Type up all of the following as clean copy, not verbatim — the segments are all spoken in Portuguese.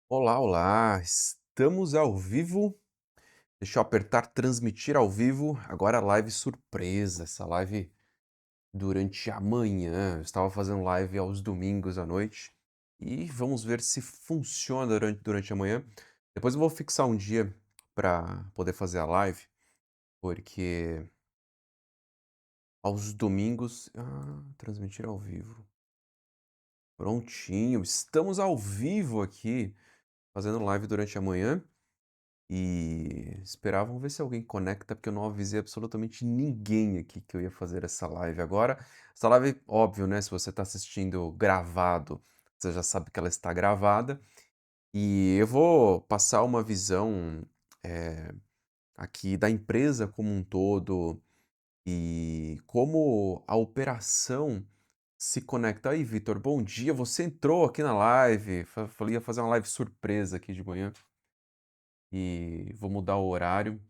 Olá, olá! Estamos ao vivo. Deixa eu apertar transmitir ao vivo. Agora live surpresa. Essa live durante a manhã. Eu estava fazendo live aos domingos à noite e vamos ver se funciona durante a manhã. Depois eu vou fixar um dia para poder fazer a live, porque aos domingos. Transmitir ao vivo. Prontinho. Estamos ao vivo aqui fazendo live durante a manhã. E esperar, vamos ver se alguém conecta, porque eu não avisei absolutamente ninguém aqui que eu ia fazer essa live agora. Essa live, óbvio, né? Se você está assistindo gravado, você já sabe que ela está gravada. E eu vou passar uma visão eh, aqui da empresa como um todo e como a operação se conecta. Aí, Vitor, bom dia. Você entrou aqui na live. Falei ia fazer uma live surpresa aqui de manhã e vou mudar o horário.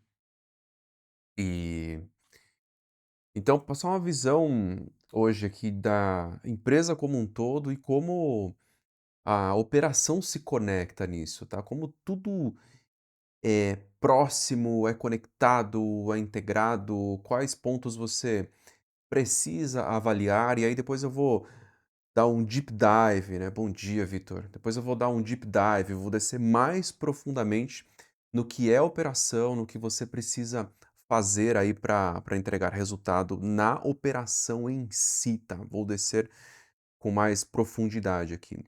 E então, passar uma visão hoje aqui da empresa como um todo e como a operação se conecta nisso, tá? Como tudo é próximo, é conectado, é integrado, quais pontos você precisa avaliar, e aí depois eu vou dar um deep dive, né? Bom dia, Vitor. Depois eu vou dar um deep dive, vou descer mais profundamente no que é operação, no que você precisa fazer aí para entregar resultado na operação em si, tá? Vou descer com mais profundidade aqui.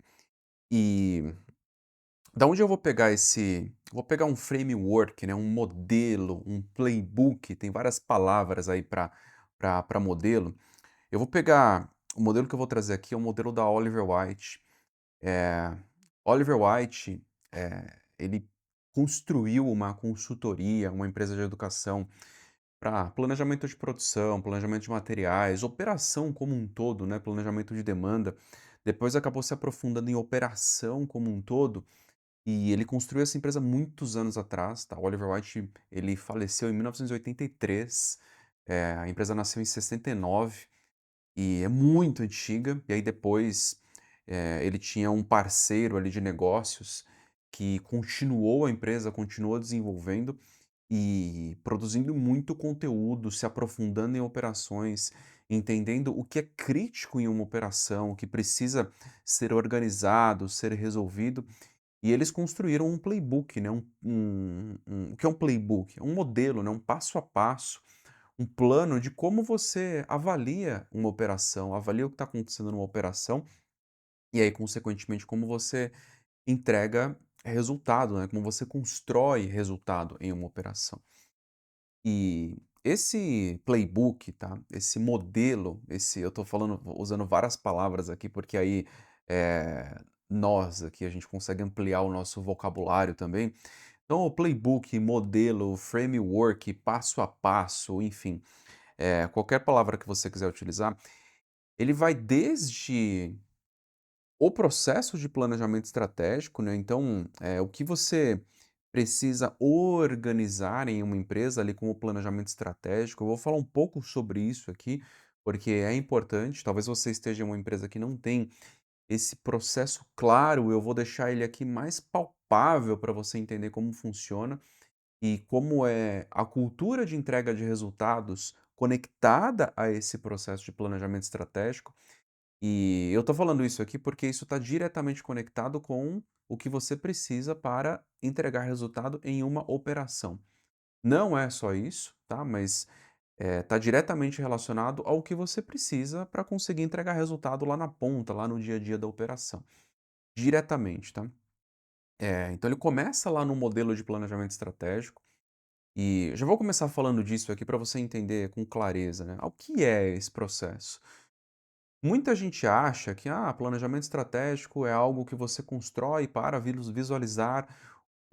E da onde eu vou pegar esse. Vou pegar um framework, né? Um modelo, um playbook, tem várias palavras aí para modelo. Eu vou pegar. O modelo que eu vou trazer aqui é o modelo da Oliver White. Eh, Oliver White, ele construiu uma consultoria, uma empresa de educação para planejamento de produção, planejamento de materiais, operação como um todo, né, planejamento de demanda. Depois acabou se aprofundando em operação como um todo, e ele construiu essa empresa muitos anos atrás, tá? O Oliver White, ele faleceu em 1983, a empresa nasceu em 69 e é muito antiga. E aí depois, ele tinha um parceiro ali de negócios que continuou a empresa, continuou desenvolvendo e produzindo muito conteúdo, se aprofundando em operações, entendendo o que é crítico em uma operação, o que precisa ser organizado, ser resolvido. E eles construíram um playbook, né, o que é um playbook? É um modelo, né, um passo a passo, um plano de como você avalia uma operação, avalia o que está acontecendo numa operação, e aí, consequentemente, como você entrega resultado, né, como você constrói resultado em uma operação. E esse playbook, tá, esse modelo, eu estou falando usando várias palavras aqui, porque aí, nós aqui, a gente consegue ampliar o nosso vocabulário também. Então o playbook, modelo, framework, passo a passo, enfim, qualquer palavra que você quiser utilizar, ele vai desde o processo de planejamento estratégico, né, então, o que você precisa organizar em uma empresa ali com o planejamento estratégico. Eu vou falar um pouco sobre isso aqui, porque é importante. Talvez você esteja em uma empresa que não tem esse processo claro, eu vou deixar ele aqui mais palpável para você entender como funciona e como é a cultura de entrega de resultados conectada a esse processo de planejamento estratégico. E eu estou falando isso aqui porque isso está diretamente conectado com o que você precisa para entregar resultado em uma operação. Não é só isso, tá? Mas está diretamente relacionado ao que você precisa para conseguir entregar resultado lá na ponta, lá no dia a dia da operação. Diretamente, tá? Então ele começa lá no modelo de planejamento estratégico, e já vou começar falando disso aqui para você entender com clareza, né? O que é esse processo? Muita gente acha que planejamento estratégico é algo que você constrói para visualizar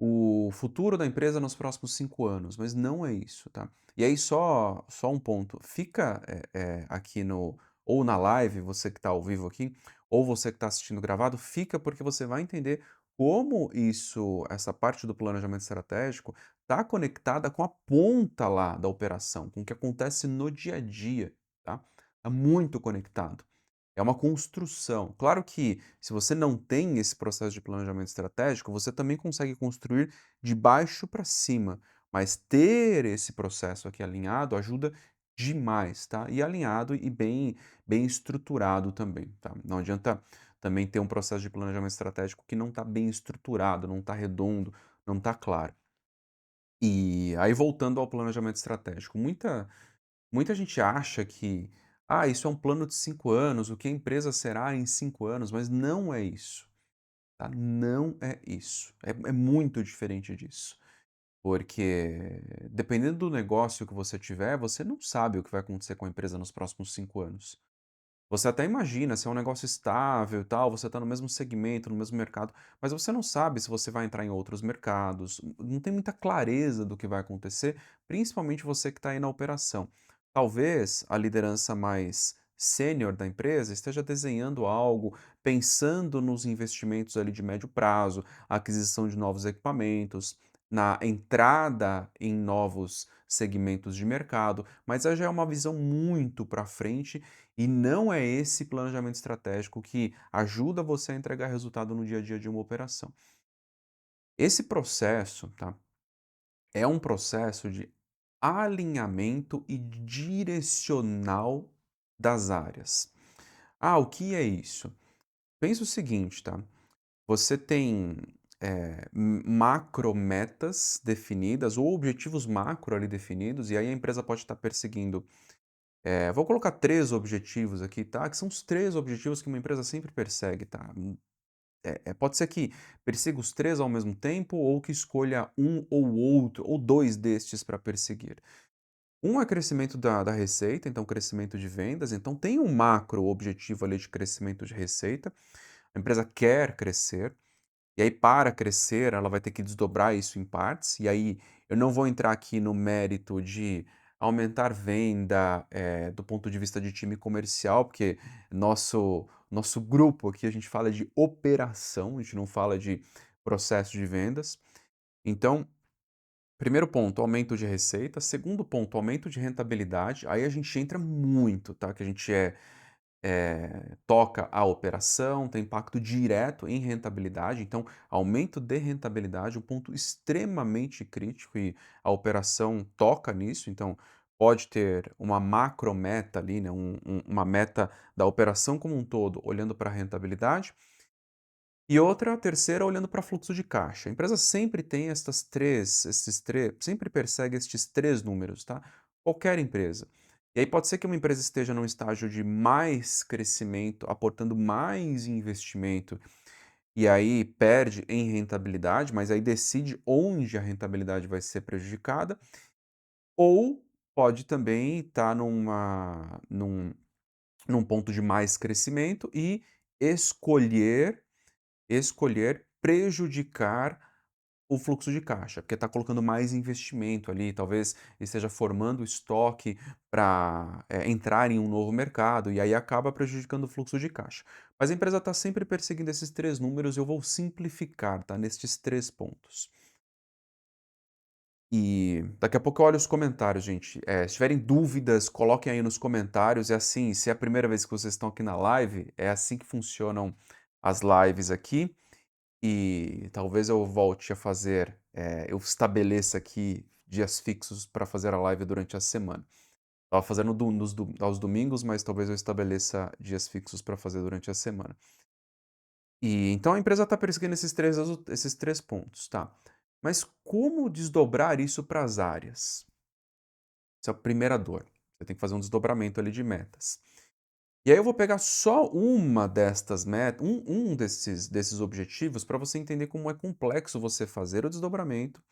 o futuro da empresa nos próximos 5 anos, mas não é isso, tá? E aí só um ponto, fica, aqui no ou na live, você que está ao vivo aqui, ou você que está assistindo gravado, fica porque você vai entender como essa parte do planejamento estratégico está conectada com a ponta lá da operação, com o que acontece no dia a dia, tá? Tá muito conectado. é uma construção. Claro que se você não tem esse processo de planejamento estratégico, você também consegue construir de baixo para cima, mas ter esse processo aqui alinhado ajuda demais, tá? E alinhado e bem estruturado também, tá? Não adianta também ter um processo de planejamento estratégico que não está bem estruturado, não está redondo, não está claro. E aí voltando ao planejamento estratégico, muita gente acha que, isso é um plano de 5 anos, o que a empresa será em 5 anos, mas não é isso, tá? Não é isso. É muito diferente disso. Porque dependendo do negócio que você tiver, você não sabe o que vai acontecer com a empresa nos próximos 5 anos. Você até imagina se é um negócio estável e tal, você está no mesmo segmento, no mesmo mercado, mas você não sabe se você vai entrar em outros mercados, não tem muita clareza do que vai acontecer, principalmente você que está aí na operação. Talvez a liderança mais sênior da empresa esteja desenhando algo, pensando nos investimentos ali de médio prazo, a aquisição de novos equipamentos, na entrada em novos segmentos de mercado, mas aí já é uma visão muito para frente e não é esse planejamento estratégico que ajuda você a entregar resultado no dia a dia de uma operação. Esse processo, tá, é um processo de alinhamento e direcional das áreas. O que é isso? Pensa o seguinte, tá? Você tem macro metas definidas ou objetivos macro ali definidos, e aí a empresa pode estar perseguindo. Vou colocar 3 objetivos aqui, tá, que são os 3 objetivos que uma empresa sempre persegue, tá. Pode ser que persiga os 3 ao mesmo tempo ou que escolha um ou outro, ou 2 destes para perseguir. Um é crescimento da receita, então crescimento de vendas, então tem um macro objetivo ali de crescimento de receita, a empresa quer crescer. E aí, para crescer, ela vai ter que desdobrar isso em partes. E aí, eu não vou entrar aqui no mérito de aumentar venda, do ponto de vista de time comercial, porque nosso grupo aqui a gente fala de operação, a gente não fala de processo de vendas. Então, primeiro ponto, aumento de receita. Segundo ponto, aumento de rentabilidade. Aí a gente entra muito, tá? Que a gente toca a operação, tem impacto direto em rentabilidade, então aumento de rentabilidade, um ponto extremamente crítico e a operação toca nisso, então pode ter uma macrometa ali, né, uma meta da operação como um todo, olhando para a rentabilidade, e outra, a terceira, olhando para fluxo de caixa. A empresa sempre tem sempre persegue estes 3 números, tá? Qualquer empresa. E aí pode ser que uma empresa esteja num estágio de mais crescimento, aportando mais investimento, e aí perde em rentabilidade, mas aí decide onde a rentabilidade vai ser prejudicada, ou pode também estar num ponto de mais crescimento e escolher prejudicar o fluxo de caixa, porque está colocando mais investimento ali, talvez esteja formando estoque para entrar em um novo mercado e aí acaba prejudicando o fluxo de caixa. Mas a empresa está sempre perseguindo esses 3 números e eu vou simplificar, tá, nestes 3 pontos. E daqui a pouco eu olho os comentários, gente. Se tiverem dúvidas, coloquem aí nos comentários. É assim, se é a primeira vez que vocês estão aqui na live, é assim que funcionam as lives aqui. E talvez eu volte a fazer, eu estabeleça aqui dias fixos para fazer a live durante a semana. Estava fazendo aos domingos, mas talvez eu estabeleça dias fixos para fazer durante a semana. E então a empresa está perseguindo esses 3 pontos, tá. Mas como desdobrar isso para as áreas? Essa é a primeira dor. Você tem que fazer um desdobramento ali de metas. E aí eu vou pegar só uma destas metas, um desses objetivos para você entender como é complexo você fazer o desdobramento.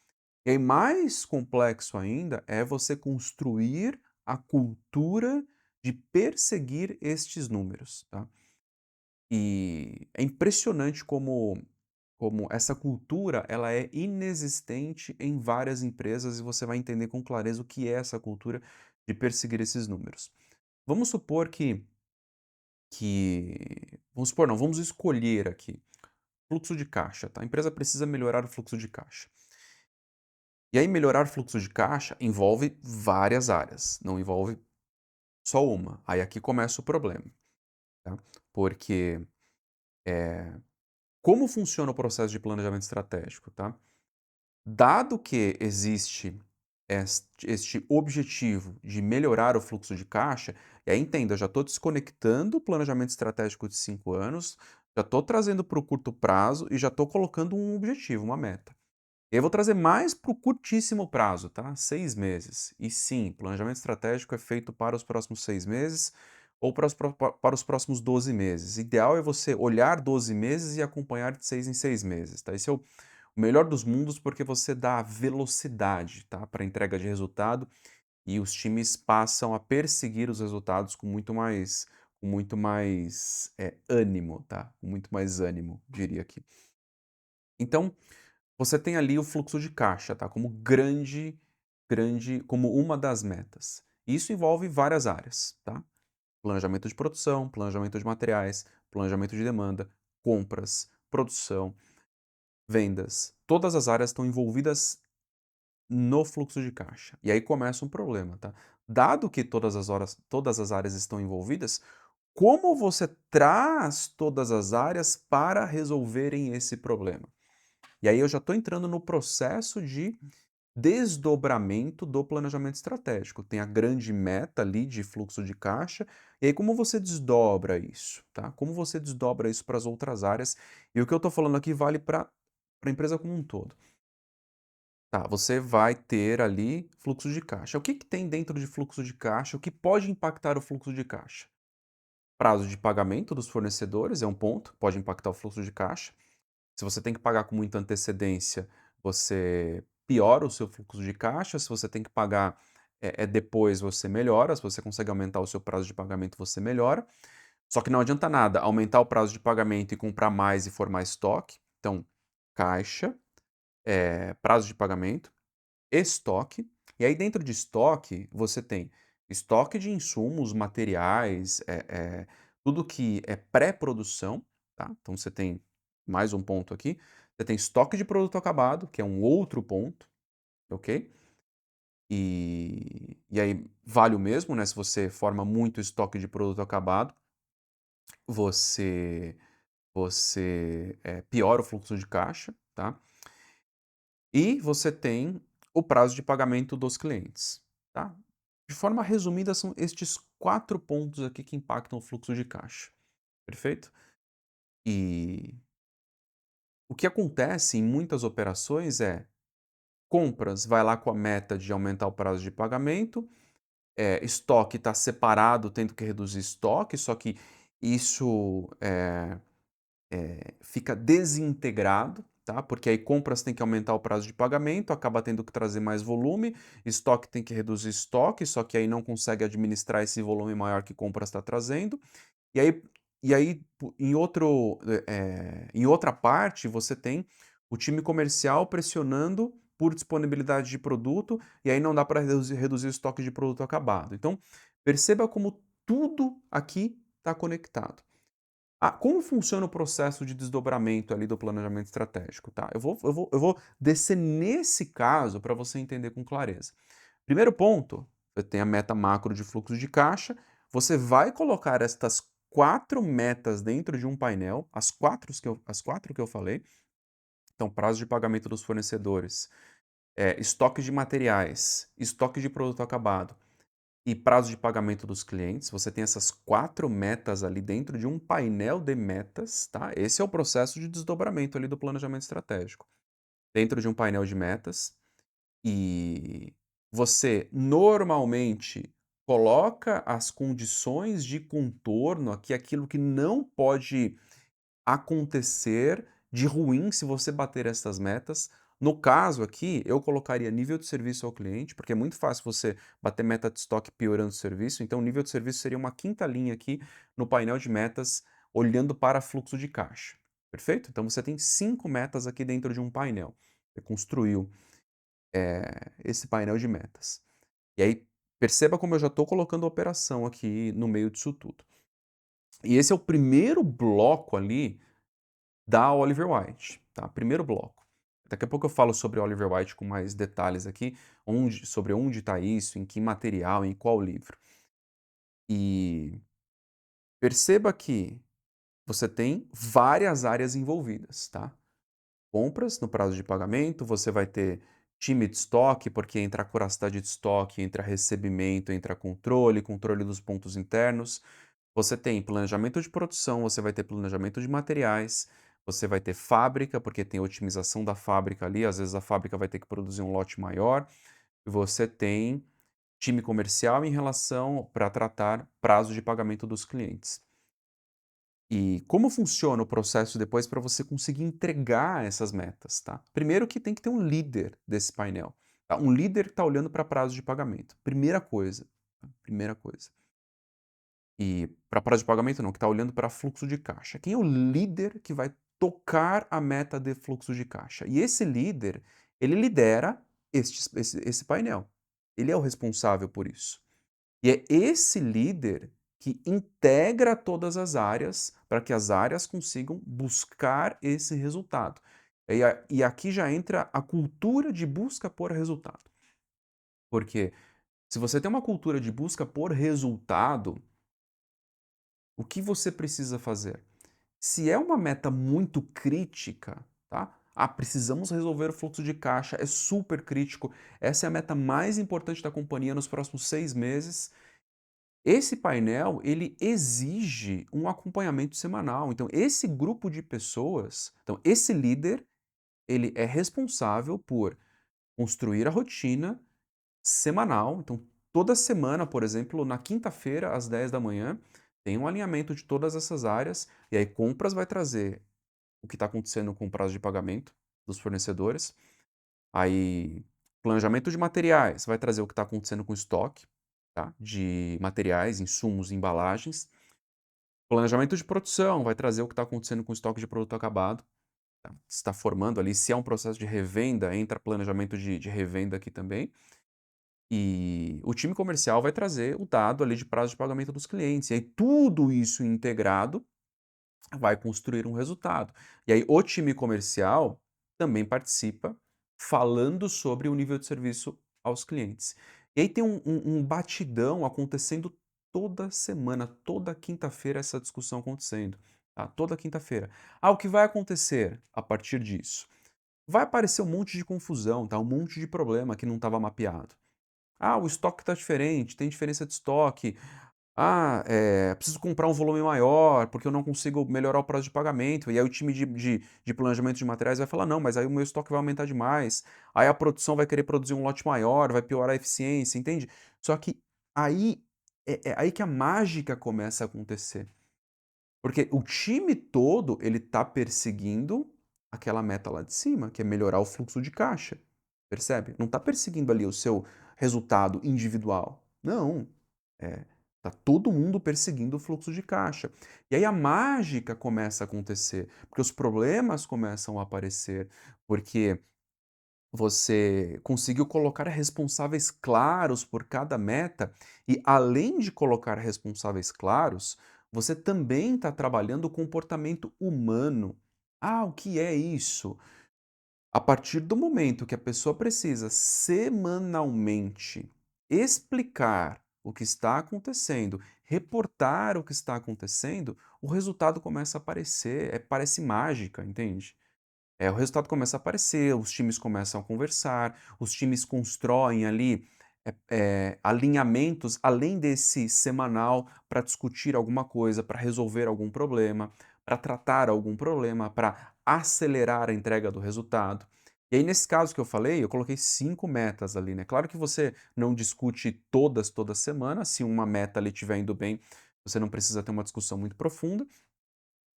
E aí mais complexo ainda é você construir a cultura de perseguir estes números, tá. E é impressionante como essa cultura ela é inexistente em várias empresas e você vai entender com clareza o que é essa cultura de perseguir esses números. Vamos supor vamos supor não, vamos escolher aqui, fluxo de caixa, tá? A empresa precisa melhorar o fluxo de caixa. E aí melhorar o fluxo de caixa envolve várias áreas, não envolve só uma. Aí aqui começa o problema. tá? Porque, como funciona o processo de planejamento estratégico, tá? Dado que existe este objetivo de melhorar o fluxo de caixa, e aí entenda, eu já estou desconectando o planejamento estratégico de 5 anos, já estou trazendo para o curto prazo e já estou colocando um objetivo, uma meta. E aí eu vou trazer mais para o curtíssimo prazo, tá? 6 meses. E sim, planejamento estratégico é feito para os próximos 6 meses ou para os próximos 12 meses. Ideal é você olhar 12 meses e acompanhar de 6 em 6 meses, tá? Esse é o melhor dos mundos porque você dá velocidade, tá? Para entrega de resultado e os times passam a perseguir os resultados com muito mais ânimo, tá? Com muito mais ânimo, diria aqui. Então, você tem ali o fluxo de caixa, tá? Como como uma das metas. Isso envolve várias áreas, tá? Planejamento de produção, planejamento de materiais, planejamento de demanda, compras, produção, vendas. Todas as áreas estão envolvidas no fluxo de caixa. E aí começa um problema, tá? Dado que todas as áreas estão envolvidas, como você traz todas as áreas para resolverem esse problema? E aí eu já estou entrando no processo de desdobramento do planejamento estratégico. Tem a grande meta ali de fluxo de caixa, e aí como você desdobra isso, tá? Como você desdobra isso para as outras áreas? E o que eu estou falando aqui vale para a empresa como um todo. Tá, você vai ter ali fluxo de caixa. O que que tem dentro de fluxo de caixa? O que pode impactar o fluxo de caixa? Prazo de pagamento dos fornecedores é um ponto, pode impactar o fluxo de caixa. Se você tem que pagar com muita antecedência, você piora o seu fluxo de caixa. Se você tem que pagar depois, você melhora. Se você consegue aumentar o seu prazo de pagamento, você melhora. Só que não adianta nada aumentar o prazo de pagamento e comprar mais e formar estoque. Então, caixa, prazo de pagamento, estoque. E aí, dentro de estoque, você tem estoque de insumos, materiais, tudo que é pré-produção, tá? Então, você tem mais um ponto aqui. Você tem estoque de produto acabado, que é um outro ponto, ok? E aí, vale o mesmo, né? Se você forma muito estoque de produto acabado, você, você piora o fluxo de caixa, tá? E você tem o prazo de pagamento dos clientes, tá? De forma resumida, são estes 4 pontos aqui que impactam o fluxo de caixa, perfeito? E o que acontece em muitas operações é: compras vai lá com a meta de aumentar o prazo de pagamento, estoque está separado, tendo que reduzir estoque, só que isso fica desintegrado, tá? Porque aí compras tem que aumentar o prazo de pagamento, acaba tendo que trazer mais volume, estoque tem que reduzir estoque, só que aí não consegue administrar esse volume maior que compras está trazendo. E aí, em outra parte, você tem o time comercial pressionando por disponibilidade de produto, e aí não dá para reduzir o estoque de produto acabado. Então, perceba como tudo aqui está conectado. Ah, como funciona o processo de desdobramento ali do planejamento estratégico, tá? Eu vou descer nesse caso para você entender com clareza. Primeiro ponto, você tem a meta macro de fluxo de caixa, você vai colocar estas 4 metas dentro de um painel, as quatro que eu falei. Então, prazo de pagamento dos fornecedores, estoque de materiais, estoque de produto acabado e prazo de pagamento dos clientes. Você tem essas 4 metas ali dentro de um painel de metas, tá? Esse é o processo de desdobramento ali do planejamento estratégico. Dentro de um painel de metas, e você normalmente coloca as condições de contorno aqui, aquilo que não pode acontecer de ruim se você bater essas metas. No caso aqui, eu colocaria nível de serviço ao cliente, porque é muito fácil você bater meta de estoque piorando o serviço. Então, o nível de serviço seria uma quinta linha aqui no painel de metas, olhando para fluxo de caixa. Perfeito? Então, você tem 5 metas aqui dentro de um painel. Você construiu esse painel de metas. E aí, perceba como eu já estou colocando a operação aqui no meio disso tudo. E esse é o primeiro bloco ali da Oliver White, tá? Primeiro bloco. Daqui a pouco eu falo sobre Oliver White com mais detalhes aqui, sobre onde está isso, em que material, em qual livro. E Perceba que você tem várias áreas envolvidas, tá? Compras no prazo de pagamento, você vai ter time de estoque, porque entra a curacidade de estoque, entra recebimento, entra controle, controle dos pontos internos. Você tem planejamento de produção, você vai ter planejamento de materiais, você vai ter fábrica, porque tem otimização da fábrica ali, às vezes a fábrica vai ter que produzir um lote maior, e você tem time comercial em relação para tratar prazo de pagamento dos clientes. E como funciona o processo depois para você conseguir entregar essas metas, tá? Primeiro que tem que ter um líder desse painel, tá? Um líder que está olhando para prazo de pagamento. Primeira coisa, tá? Primeira coisa. E para prazo de pagamento não, que está olhando para fluxo de caixa. Quem é o líder que vai tocar a meta de fluxo de caixa? E esse líder, ele lidera esse painel. Ele é o responsável por isso. E é esse líder que integra todas as áreas para que as áreas consigam buscar esse resultado. E aqui já entra a cultura de busca por resultado. Porque se você tem uma cultura de busca por resultado, o que você precisa fazer? Se é uma meta muito crítica, tá? Ah, precisamos resolver o fluxo de caixa, é super crítico, essa é a meta mais importante da companhia nos próximos 6 meses. Esse painel, ele exige um acompanhamento semanal. Então, esse grupo de pessoas, então esse líder, ele é responsável por construir a rotina semanal. Então, toda semana, por exemplo, na quinta-feira, às 10 da manhã, tem um alinhamento de todas essas áreas, e aí compras vai trazer o que está acontecendo com o prazo de pagamento dos fornecedores. Aí, planejamento de materiais vai trazer o que está acontecendo com o estoque, tá? De materiais, insumos, embalagens. Planejamento de produção vai trazer o que está acontecendo com o estoque de produto acabado, tá? Se está formando ali, se é um processo de revenda, entra planejamento de revenda aqui também. E o time comercial vai trazer o dado ali de prazo de pagamento dos clientes. E aí tudo isso integrado vai construir um resultado. E aí o time comercial também participa falando sobre o nível de serviço aos clientes. E aí tem um batidão acontecendo toda semana, toda quinta-feira essa discussão acontecendo, tá? Toda quinta-feira. Ah, o que vai acontecer a partir disso? Vai aparecer um monte de confusão, tá? Um monte de problema que não estava mapeado. Ah, o estoque está diferente, tem diferença de estoque. Ah, preciso comprar um volume maior, porque eu não consigo melhorar o prazo de pagamento. E aí o time de planejamento de materiais vai falar, não, mas aí o meu estoque vai aumentar demais. Aí a produção vai querer produzir um lote maior, vai piorar a eficiência, entende? Só que aí é aí que a mágica começa a acontecer. Porque o time todo, ele tá perseguindo aquela meta lá de cima, que é melhorar o fluxo de caixa. Percebe? Não tá perseguindo ali o seu resultado individual. Não. É, tá todo mundo perseguindo o fluxo de caixa. E aí a mágica começa a acontecer, porque os problemas começam a aparecer, porque você conseguiu colocar responsáveis claros por cada meta e, além de colocar responsáveis claros, você também está trabalhando o comportamento humano. Ah, o que é isso? A partir do momento que a pessoa precisa semanalmente explicar o que está acontecendo, reportar o que está acontecendo, o resultado começa a aparecer, parece mágica, entende? O resultado começa a aparecer, os times começam a conversar, os times constroem ali alinhamentos além desse semanal para discutir alguma coisa, para resolver algum problema, para tratar algum problema, para acelerar a entrega do resultado. E aí, nesse caso que eu falei, eu coloquei 5 metas ali, né? Claro que você não discute todas toda semana, se uma meta ali estiver indo bem, você não precisa ter uma discussão muito profunda,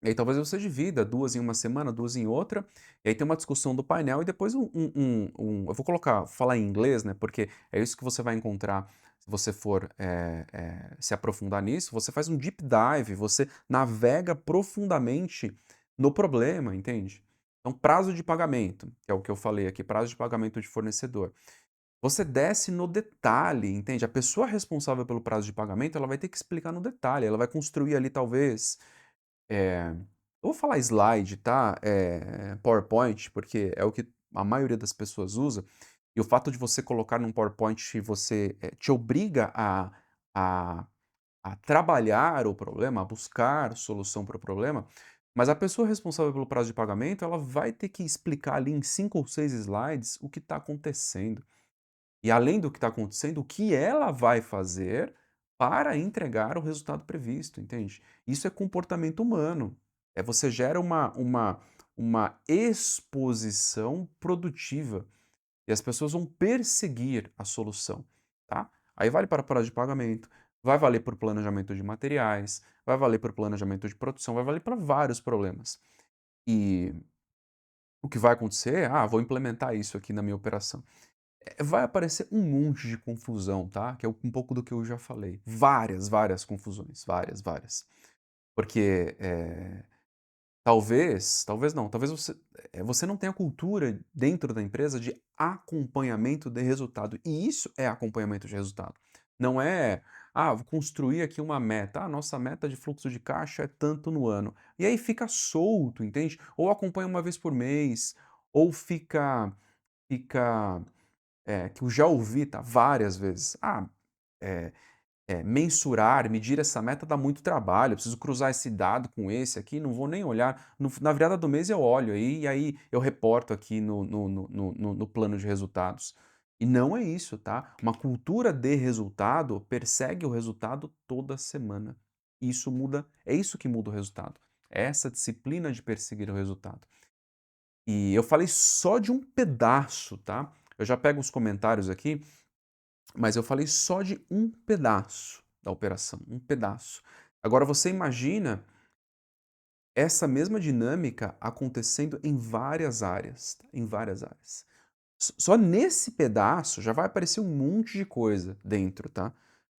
e aí talvez você divida 2 em uma semana, 2 em outra, e aí tem uma discussão do painel e depois eu vou falar em inglês, né, porque é isso que você vai encontrar se você for, se aprofundar nisso, você faz um deep dive, você navega profundamente no problema, entende? Então prazo de pagamento, que é o que eu falei aqui, prazo de pagamento de fornecedor. Você desce no detalhe, entende? A pessoa responsável pelo prazo de pagamento, ela vai ter que explicar no detalhe, ela vai construir ali talvez eu vou falar slide, tá? PowerPoint, porque é o que a maioria das pessoas usa, e o fato de você colocar num PowerPoint, você te obriga a a trabalhar o problema, a buscar solução para o problema, mas a pessoa responsável pelo prazo de pagamento, ela vai ter que explicar ali em 5 ou 6 slides o que está acontecendo. E além do que está acontecendo, o que ela vai fazer para entregar o resultado previsto, entende? Isso é comportamento humano. É você gera uma exposição produtiva e as pessoas vão perseguir a solução, tá? Aí vale para prazo de pagamento, vai valer para o planejamento de materiais, vai valer para o planejamento de produção, vai valer para vários problemas. E o que vai acontecer é, vou implementar isso aqui na minha operação. Vai aparecer um monte de confusão, tá? Que é um pouco do que eu já falei. Várias confusões, várias. Porque, talvez não, talvez você não tenha cultura dentro da empresa de acompanhamento de resultado, e isso é acompanhamento de resultado. Não é: vou construir aqui uma meta, nossa meta de fluxo de caixa é tanto no ano. E aí fica solto, entende? Ou acompanha uma vez por mês, ou fica que eu já ouvi, tá, várias vezes. Eh mensurar, medir essa meta dá muito trabalho, eu preciso cruzar esse dado com esse aqui, não vou nem olhar. Na virada do mês eu olho aí, e aí eu reporto aqui no plano de resultados. E não é isso, tá? Uma cultura de resultado persegue o resultado toda semana. Isso muda, é isso que muda o resultado. É essa disciplina de perseguir o resultado. E eu falei só de um pedaço, tá? Eu já pego os comentários aqui, mas eu falei só de um pedaço da operação, um pedaço. Agora você imagina essa mesma dinâmica acontecendo em várias áreas, tá? Em várias áreas. Só nesse pedaço já vai aparecer um monte de coisa dentro, tá?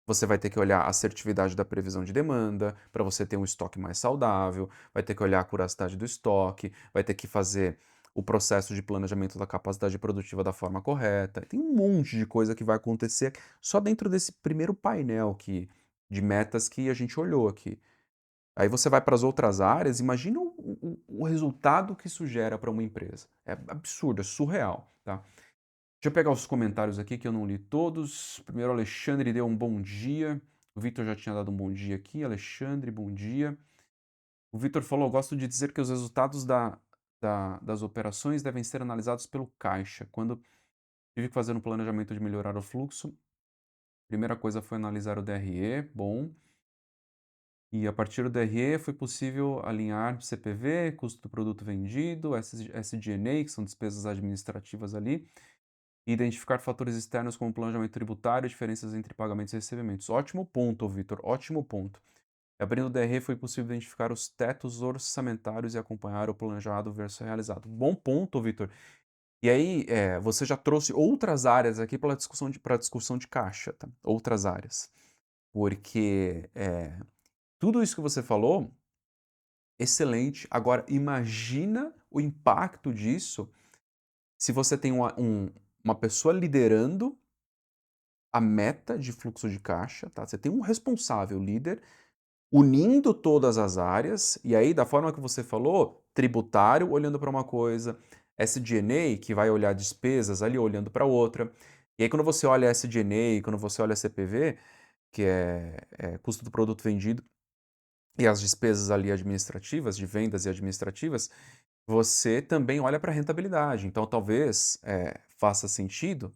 Você vai ter que olhar a assertividade da previsão de demanda, para você ter um estoque mais saudável, vai ter que olhar a curacidade do estoque, vai ter que fazer o processo de planejamento da capacidade produtiva da forma correta. Tem um monte de coisa que vai acontecer só dentro desse primeiro painel de metas que a gente olhou aqui. Aí você vai para as outras áreas, imagina o resultado que isso gera para uma empresa. É absurdo, é surreal, tá? Deixa eu pegar os comentários aqui que eu não li todos. Primeiro, o Alexandre deu um bom dia. O Vitor já tinha dado um bom dia aqui. Alexandre, bom dia. O Vitor falou: gosto de dizer que os resultados das operações devem ser analisados pelo caixa. Quando tive que fazer um planejamento de melhorar o fluxo, a primeira coisa foi analisar o DRE, bom. E a partir do DRE foi possível alinhar CPV, custo do produto vendido, SG&A, que são despesas administrativas ali, e identificar fatores externos como planejamento tributário e diferenças entre pagamentos e recebimentos. Ótimo ponto, Vitor, ótimo ponto. Abrindo o DRE foi possível identificar os tetos orçamentários e acompanhar o planejado versus realizado. Bom ponto, Vitor. E aí, você já trouxe outras áreas aqui para discussão de caixa, tá? Outras áreas. Porque tudo isso que você falou, excelente. Agora, imagina o impacto disso se você tem uma pessoa liderando a meta de fluxo de caixa, tá? Você tem um responsável líder unindo todas as áreas, e aí, da forma que você falou, tributário olhando para uma coisa, SG&A, que vai olhar despesas ali olhando para outra. E aí, quando você olha SG&A, quando você olha CPV, que é custo do produto vendido, e as despesas ali administrativas, de vendas e administrativas, você também olha para a rentabilidade. Então, talvez faça sentido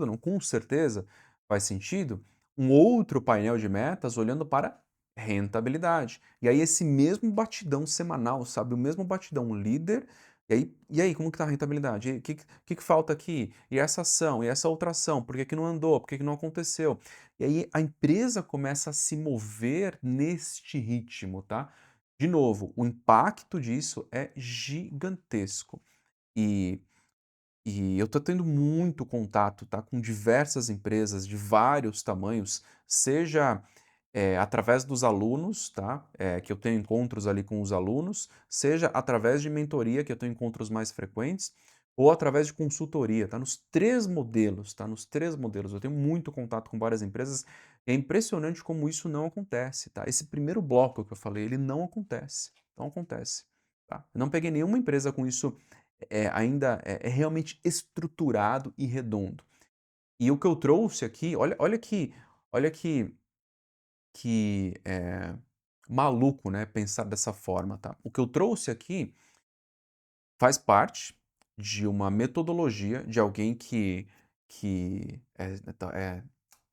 não, com certeza faz sentido, um outro painel de metas olhando para rentabilidade. E aí, esse mesmo batidão semanal, sabe? O mesmo batidão líder. E aí como que está a rentabilidade? O que falta aqui? E essa ação? E essa outra ação? Por que que não andou? Por que que não aconteceu? E aí a empresa começa a se mover neste ritmo, tá? De novo, o impacto disso é gigantesco. E, e eu estou tendo muito contato, tá, com diversas empresas de vários tamanhos, seja através dos alunos, tá, que eu tenho encontros ali com os alunos, seja através de mentoria, que eu tenho encontros mais frequentes, ou através de consultoria, tá, nos três modelos, tá, nos três modelos. Eu tenho muito contato com várias empresas, e é impressionante como isso não acontece, tá. Esse primeiro bloco que eu falei, ele não acontece, não acontece, tá. Eu não peguei nenhuma empresa com isso ainda realmente estruturado e redondo. E o que eu trouxe aqui, olha que que é maluco, né, pensar dessa forma, tá. O que eu trouxe aqui faz parte de uma metodologia de alguém que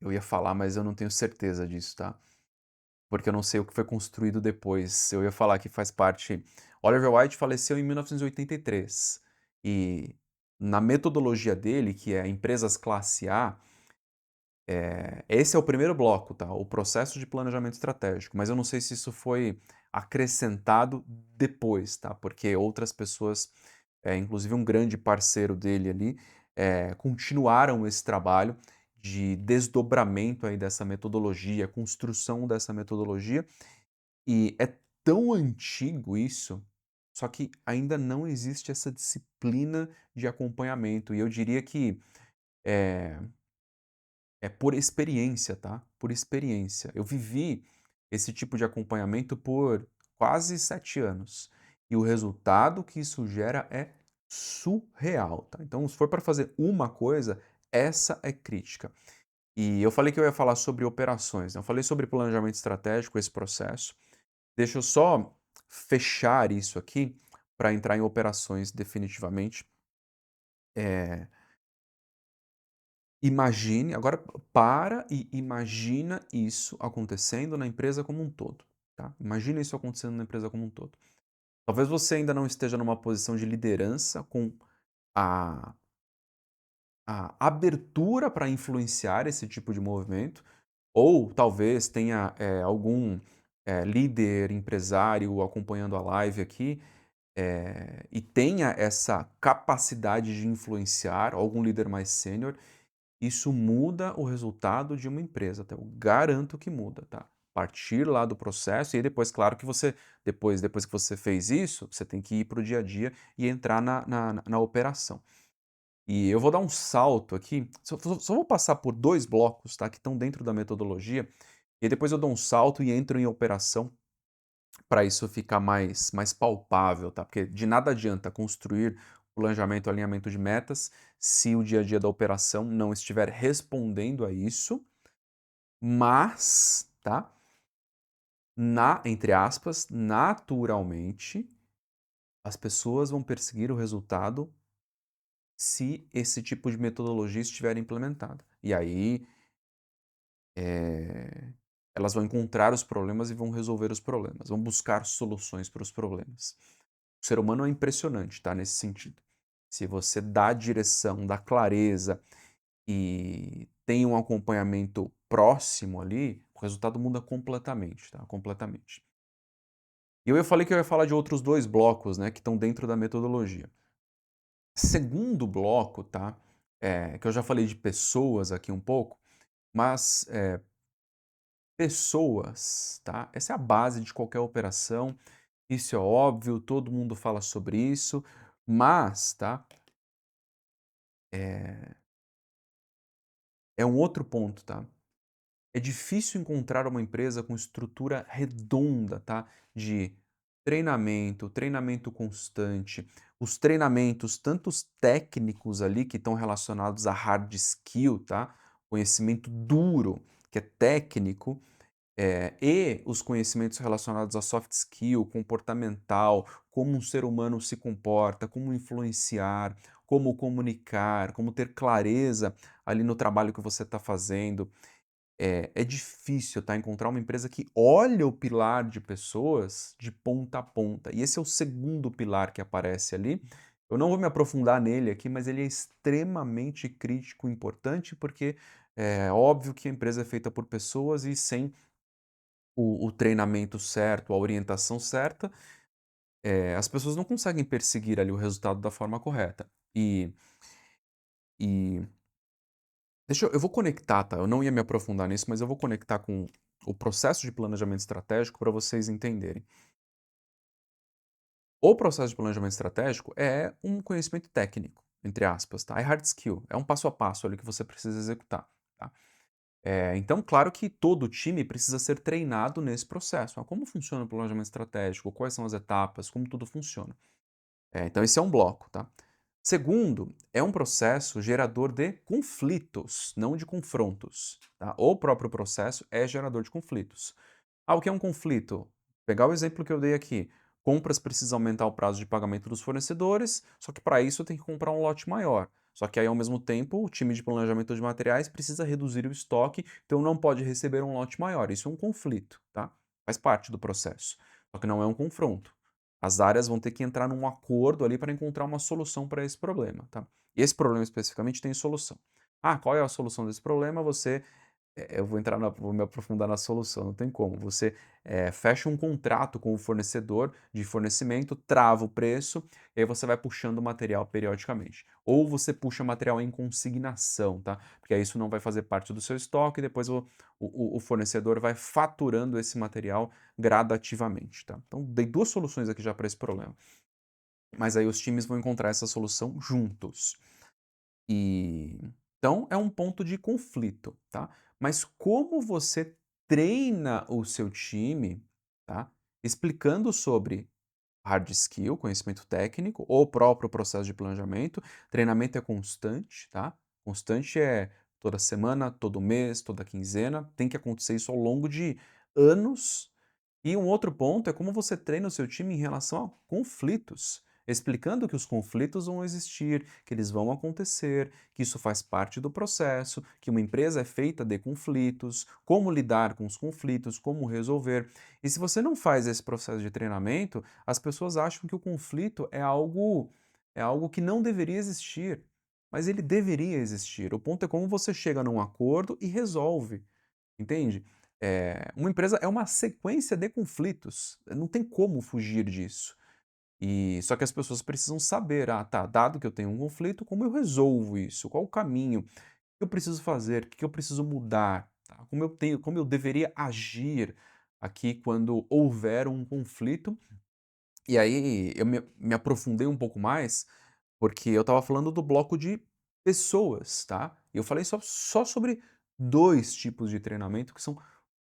eu ia falar, mas eu não tenho certeza disso, tá. Porque eu não sei o que foi construído depois. Eu ia falar que faz parte. Oliver White faleceu em 1983 e na metodologia dele, que é empresas classe A, esse é o primeiro bloco, tá? O processo de planejamento estratégico. Mas eu não sei se isso foi acrescentado depois, tá? Porque outras pessoas, inclusive um grande parceiro dele ali, continuaram esse trabalho de desdobramento aí dessa metodologia, construção dessa metodologia, e é tão antigo isso, só que ainda não existe essa disciplina de acompanhamento. E eu diria que é, é por experiência, tá? Por experiência. Eu vivi esse tipo de acompanhamento por quase 7 anos. E o resultado que isso gera é surreal, tá? Então, se for para fazer uma coisa, essa é crítica. E eu falei que eu ia falar sobre operações, né? Eu falei sobre planejamento estratégico, esse processo. Deixa eu só fechar isso aqui para entrar em operações definitivamente. Eh, Imagine agora para e imagina isso acontecendo na empresa como um todo, tá. Imagina isso acontecendo na empresa como um todo. Talvez você ainda não esteja numa posição de liderança com a a abertura para influenciar esse tipo de movimento, ou talvez tenha, algum, líder, empresário acompanhando a live aqui, e tenha essa capacidade de influenciar, algum líder mais sênior, isso muda o resultado de uma empresa, tá? Eu garanto que muda, tá? A partir lá do processo, e aí depois, claro que você, depois que você fez isso, você tem que ir para o dia a dia e entrar na operação. E eu vou dar um salto aqui, só vou passar por dois blocos, tá? Que estão dentro da metodologia, e aí depois eu dou um salto e entro em operação para isso ficar mais palpável, tá? Porque de nada adianta construir planejamento, alinhamento de metas, se o dia a dia da operação não estiver respondendo a isso, mas, tá? Entre aspas, naturalmente, as pessoas vão perseguir o resultado se esse tipo de metodologia estiver implementada. E aí, eh, elas vão encontrar os problemas e vão resolver os problemas, vão buscar soluções para os problemas. O ser humano é impressionante, tá, nesse sentido. Se você dá direção, dá clareza e tem um acompanhamento próximo ali, o resultado muda completamente, tá, completamente. E eu falei que eu ia falar de outros 2 blocos, né, que estão dentro da metodologia. Segundo bloco, tá, que eu já falei de pessoas aqui um pouco, mas, pessoas, tá, essa é a base de qualquer operação, isso é óbvio, todo mundo fala sobre isso, mas, tá, eh é um outro ponto, tá? É difícil encontrar uma empresa com estrutura redonda, tá? De treinamento, treinamento constante. Os treinamentos, tanto os técnicos ali que estão relacionados a hard skill, tá? Conhecimento duro, que é técnico, e os conhecimentos relacionados a soft skill, comportamental, como um ser humano se comporta, como influenciar, como comunicar, como ter clareza ali no trabalho que você está fazendo. É difícil, tá, encontrar uma empresa que olha o pilar de pessoas de ponta a ponta. E esse é o segundo pilar que aparece ali. Eu não vou me aprofundar nele aqui, mas ele é extremamente crítico e importante, porque é óbvio que a empresa é feita por pessoas e sem o treinamento certo, a orientação certa, as pessoas não conseguem perseguir ali o resultado da forma correta. E eu vou conectar, tá, eu não ia me aprofundar nisso, mas eu vou conectar com o processo de planejamento estratégico para vocês entenderem. O processo de planejamento estratégico é um conhecimento técnico, entre aspas, tá, é hard skill, é um passo a passo ali que você precisa executar, tá. Então claro que todo time precisa ser treinado nesse processo. Como funciona o planejamento estratégico, quais são as etapas, como tudo funciona. Então esse é um bloco, tá. Segundo, é um processo gerador de conflitos, não de confrontos, tá? O próprio processo é gerador de conflitos. O que é um conflito? Pegar o exemplo que eu dei aqui. Compras precisa aumentar o prazo de pagamento dos fornecedores, só que para isso tem que comprar um lote maior. Só que aí, ao mesmo tempo, o time de planejamento de materiais precisa reduzir o estoque, então não pode receber um lote maior. Isso é um conflito, tá? Faz parte do processo. Só que não é um confronto. As áreas vão ter que entrar num acordo ali para encontrar uma solução para esse problema, tá? E esse problema especificamente tem solução. Qual é a solução desse problema? Eu vou me aprofundar na solução, não tem como. Você, fecha um contrato com o fornecedor de fornecimento, trava o preço, e aí você vai puxando o material periodicamente. Ou você puxa material em consignação, tá? Porque aí isso não vai fazer parte do seu estoque, e depois o fornecedor vai faturando esse material gradativamente, tá? Então dei 2 soluções aqui já para esse problema. Mas aí os times vão encontrar essa solução juntos. E então é um ponto de conflito, tá? Mas como você treina o seu time, tá? Explicando sobre hard skill, conhecimento técnico, ou o próprio processo de planejamento. Treinamento é constante, tá? Constante é toda semana, todo mês, toda quinzena. Tem que acontecer isso ao longo de anos. E um outro ponto é como você treina o seu time em relação a conflitos, explicando que os conflitos vão existir, que eles vão acontecer, que isso faz parte do processo, que uma empresa é feita de conflitos, como lidar com os conflitos, como resolver. E se você não faz esse processo de treinamento, as pessoas acham que o conflito é algo que não deveria existir, mas ele deveria existir. O ponto é como você chega num acordo e resolve. Entende? Uma empresa é uma sequência de conflitos, não tem como fugir disso. E só que as pessoas precisam saber, tá, dado que eu tenho um conflito, como eu resolvo isso? Qual o caminho? O que eu preciso fazer? O que eu preciso mudar? Tá? Como eu deveria agir aqui quando houver um conflito? E aí eu me aprofundei um pouco mais, porque eu estava falando do bloco de pessoas, tá? E eu falei só sobre 2 tipos de treinamento que são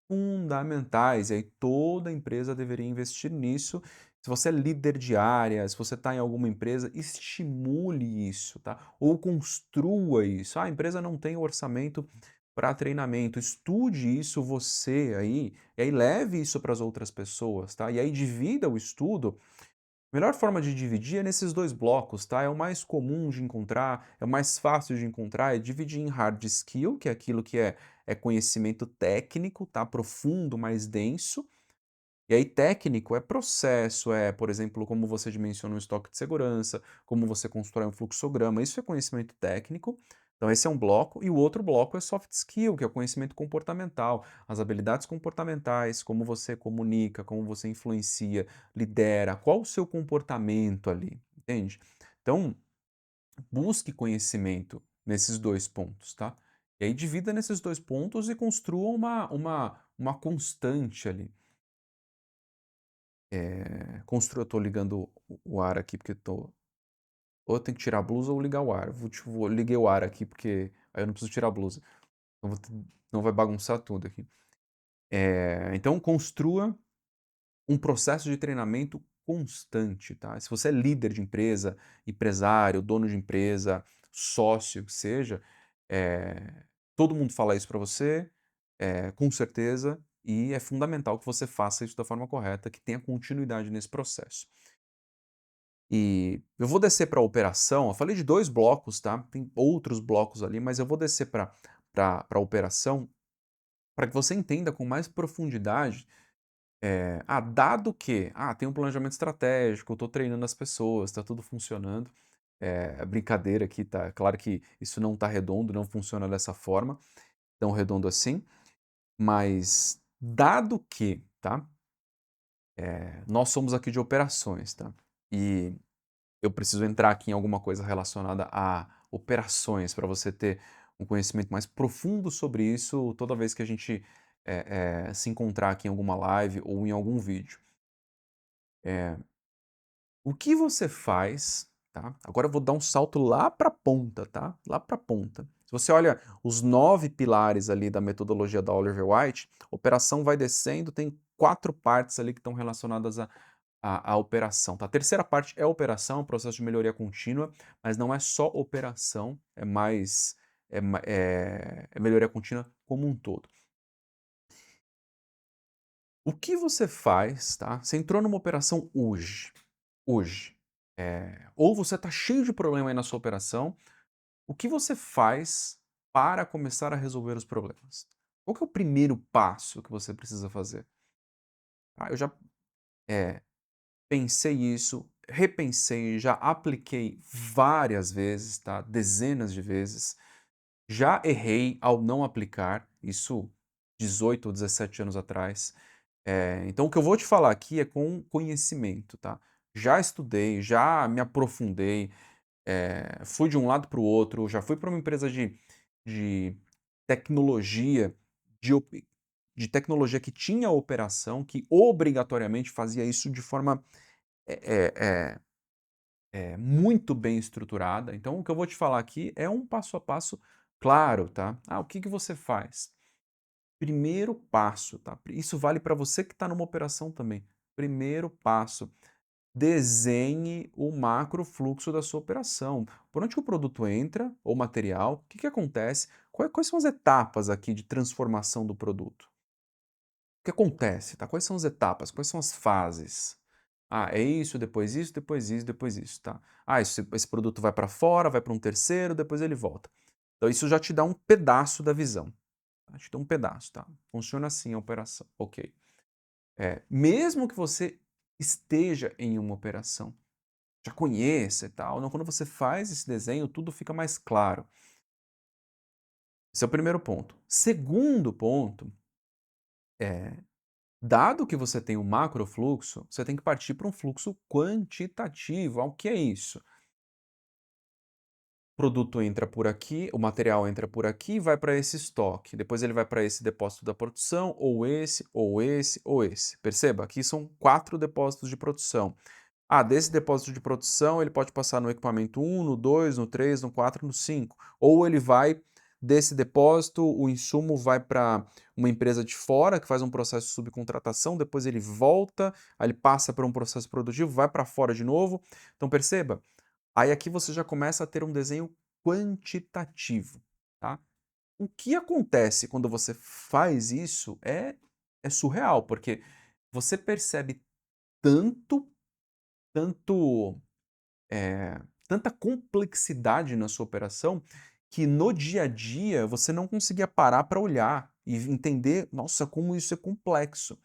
fundamentais, e aí toda empresa deveria investir nisso. Se você é líder de área, se você está em alguma empresa, estimule isso, tá? Ou construa isso. A empresa não tem orçamento para treinamento, estude isso você aí, e aí leve isso para as outras pessoas, tá? E aí divida o estudo. A melhor forma de dividir é nesses 2 blocos, tá? É o mais comum de encontrar, é o mais fácil de encontrar, é dividir em hard skill, que é aquilo que é conhecimento técnico, tá? Profundo, mais denso. E aí técnico é processo, por exemplo, como você dimensiona um estoque de segurança, como você constrói um fluxograma, isso é conhecimento técnico. Então esse é um bloco, e o outro bloco é soft skill, que é o conhecimento comportamental, as habilidades comportamentais, como você comunica, como você influencia, lidera, qual o seu comportamento ali, entende? Então, busque conhecimento nesses 2 pontos, tá? E aí divida nesses 2 pontos e construa uma constante ali. Eu tô ligando o ar aqui porque ou eu tenho que tirar a blusa ou ligar o ar. Liguei o ar aqui porque aí eu não preciso tirar a blusa. Então não vai bagunçar tudo aqui. Então construa um processo de treinamento constante, tá? Se você é líder de empresa, empresário, dono de empresa, sócio, que seja, todo mundo fala isso para você, com certeza, e é fundamental que você faça isso da forma correta, que tenha continuidade nesse processo. E eu vou descer para a operação, eu falei de 2 blocos, tá, tem outros blocos ali, mas eu vou descer para a operação, para que você entenda com mais profundidade, dado que, tem um planejamento estratégico, eu estou treinando as pessoas, está tudo funcionando, brincadeira aqui, tá, claro que isso não está redondo, não funciona dessa forma, tão redondo assim, mas dado que, tá, nós somos aqui de operações, tá, e eu preciso entrar aqui em alguma coisa relacionada a operações, para você ter um conhecimento mais profundo sobre isso toda vez que a gente se encontrar aqui em alguma live ou em algum vídeo. Eh, o que você faz, tá? Agora eu vou dar um salto lá para a ponta, tá? Lá para a ponta. Se você olha os 9 pilares ali da metodologia da Oliver White, operação vai descendo, tem 4 partes ali que estão relacionadas a operação, tá. A terceira parte é a operação, é um processo de melhoria contínua, mas não é só operação, é melhoria contínua como um todo. O que você faz, tá, você entrou numa operação hoje, ou você está cheio de problema aí na sua operação, o que você faz para começar a resolver os problemas? Qual que é o primeiro passo que você precisa fazer? Eu já, eh, pensei isso, repensei, já apliquei várias vezes, tá, dezenas de vezes. Já errei ao não aplicar, isso 18 ou 17 anos atrás. Então o que eu vou te falar aqui é com conhecimento, tá. Já estudei, já me aprofundei, fui de um lado para o outro, já fui para uma empresa de tecnologia, de op de tecnologia que tinha operação, que obrigatoriamente fazia isso de forma, eh eh muito bem estruturada. Então o que eu vou te falar aqui é um passo a passo claro, tá. O que que você faz? Primeiro passo, tá, isso vale para você que está numa operação também. Primeiro passo, desenhe o macro fluxo da sua operação. Por onde que o produto entra, ou material, o que que acontece, quais são as etapas aqui de transformação do produto? O que acontece, tá? Quais são as etapas, quais são as fases? É isso, depois isso, depois isso, depois isso, tá? Esse produto vai para fora, vai para um terceiro, depois ele volta. Então isso já te dá um pedaço da visão, tá? Te dá um pedaço, tá? Funciona assim a operação, ok. Mesmo que você esteja em uma operação, já conheça e tal, não, quando você faz esse desenho, tudo fica mais claro. Esse é o primeiro ponto. Segundo ponto, é, dado que você tem um macrofluxo, você tem que partir para um fluxo quantitativo. O que é isso? O produto entra por aqui, o material entra por aqui, vai para esse estoque. Depois ele vai para esse depósito da produção, ou esse, ou esse, ou esse. Perceba, aqui são 4 depósitos de produção. Desse depósito de produção, ele pode passar no equipamento 1, no 2, no 3, no 4, no 5. Ou ele vai desse depósito, o insumo vai para uma empresa de fora que faz um processo de subcontratação, depois ele volta, aí ele passa para um processo produtivo, vai para fora de novo. Então perceba, aí aqui você já começa a ter um desenho quantitativo, tá? O que acontece quando você faz isso é surreal, porque você percebe tanto, tanto tanta complexidade na sua operação, que no dia a dia você não conseguia parar para olhar e entender, nossa, como isso é complexo.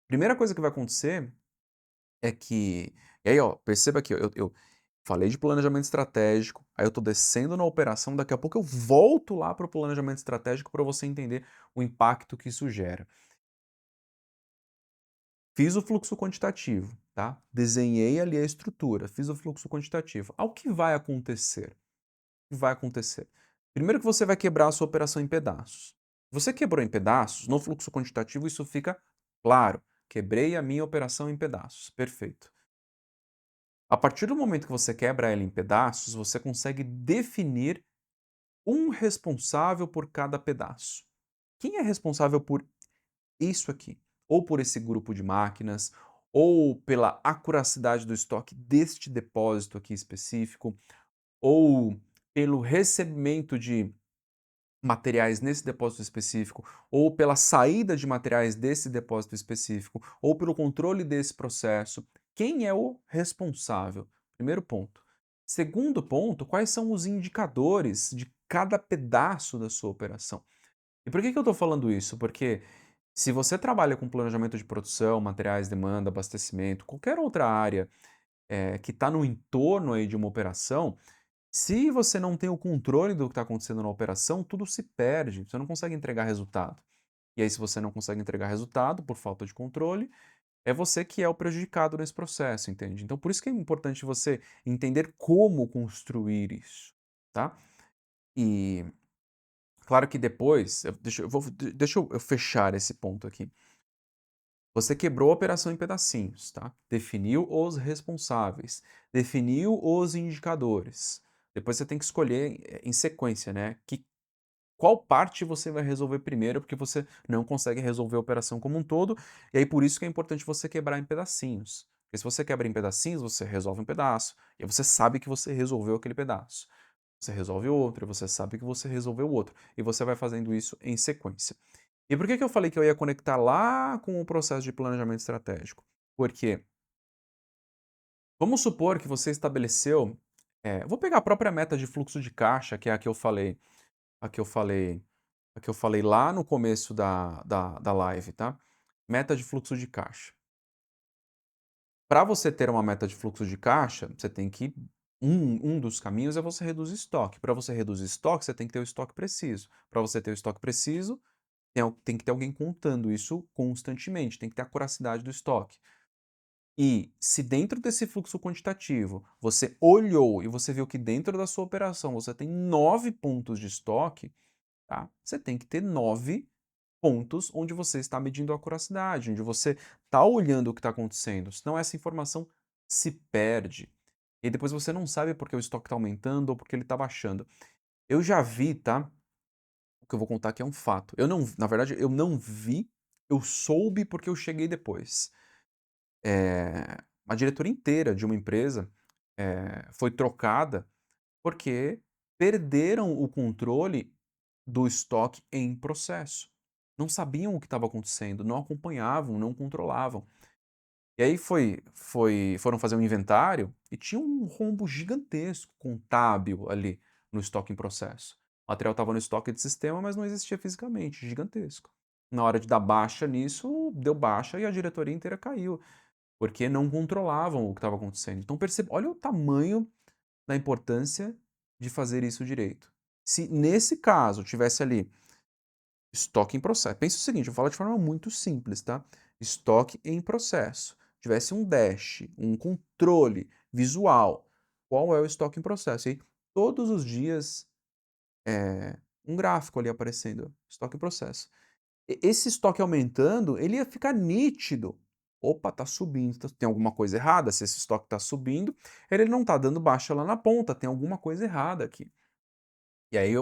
Primeira coisa que vai acontecer é que, e aí ó, perceba que eu falei de planejamento estratégico, aí eu estou descendo na operação, daqui a pouco eu volto lá para o planejamento estratégico para você entender o impacto que isso gera. Fiz o fluxo quantitativo, tá? Desenhei ali a estrutura, fiz o fluxo quantitativo. O que vai acontecer? Que vai acontecer? Primeiro que você vai quebrar a sua operação em pedaços. Você quebrou em pedaços, no fluxo quantitativo isso fica claro. Quebrei a minha operação em pedaços. Perfeito. A partir do momento que você quebra ela em pedaços, você consegue definir um responsável por cada pedaço. Quem é responsável por isso aqui? Ou por esse grupo de máquinas, ou pela acuracidade do estoque deste depósito aqui específico, ou pelo recebimento de materiais nesse depósito específico, ou pela saída de materiais desse depósito específico, ou pelo controle desse processo. Quem é o responsável? Primeiro ponto. Segundo ponto, quais são os indicadores de cada pedaço da sua operação? E por que eu estou falando isso? Porque se você trabalha com planejamento de produção, materiais, demanda, abastecimento, qualquer outra área que está no entorno aí de uma operação, se você não tem o controle do que está acontecendo na operação, tudo se perde, você não consegue entregar resultado. E aí, se você não consegue entregar resultado por falta de controle, é você que é o prejudicado nesse processo, entende? Então, por isso que é importante você entender como construir isso, tá? E claro que depois, deixa eu fechar esse ponto aqui. Você quebrou a operação em pedacinhos, tá? Definiu os responsáveis, definiu os indicadores. Depois você tem que escolher em sequência, né? qual parte você vai resolver primeiro, porque você não consegue resolver a operação como um todo, e aí por isso que é importante você quebrar em pedacinhos. Porque se você quebra em pedacinhos, você resolve um pedaço, e aí você sabe que você resolveu aquele pedaço. Você resolve outro, e você sabe que você resolveu o outro, e você vai fazendo isso em sequência. E por que que eu falei que eu ia conectar lá com o processo de planejamento estratégico? Porque vamos supor que você estabeleceu, vou pegar a própria meta de fluxo de caixa, que é a que eu falei a que eu falei lá no começo da live, tá. Meta de fluxo de caixa. Para você ter uma meta de fluxo de caixa, você tem que um dos caminhos é você reduzir estoque. Para você reduzir estoque, você tem que ter o estoque preciso. Para você ter o estoque preciso, tem que ter alguém contando isso constantemente, tem que ter a curacidade do estoque. E se dentro desse fluxo quantitativo você olhou e você viu que dentro da sua operação você tem 9 pontos de estoque, tá? Você tem que ter 9 pontos onde você está medindo a acuracidade, onde você está olhando o que está acontecendo, senão essa informação se perde. E depois você não sabe porque o estoque está aumentando ou porque ele está baixando. Eu já vi, tá? O que eu vou contar aqui é um fato. Eu não, na verdade, eu não vi, eu soube porque eu cheguei depois. Uma diretoria inteira de uma empresa foi trocada porque perderam o controle do estoque em processo. Não sabiam o que estava acontecendo, não acompanhavam, não controlavam. E aí foram fazer um inventário e tinha um rombo gigantesco, contábil ali no estoque em processo. O material estava no estoque de sistema, mas não existia fisicamente, gigantesco. Na hora de dar baixa nisso, deu baixa e a diretoria inteira caiu, porque não controlavam o que estava acontecendo. Então perceba, olha o tamanho da importância de fazer isso direito. Se nesse caso tivesse ali estoque em processo, pensa o seguinte, eu falo de forma muito simples, tá? Estoque em processo. Tivesse um dash, um controle visual, qual é o estoque em processo? E aí, todos os dias, um gráfico ali aparecendo, estoque em processo. Esse estoque aumentando, ele ia ficar nítido. Opa, tá subindo, tem alguma coisa errada. Se esse estoque está subindo, ele não está dando baixa lá na ponta, tem alguma coisa errada aqui. E aí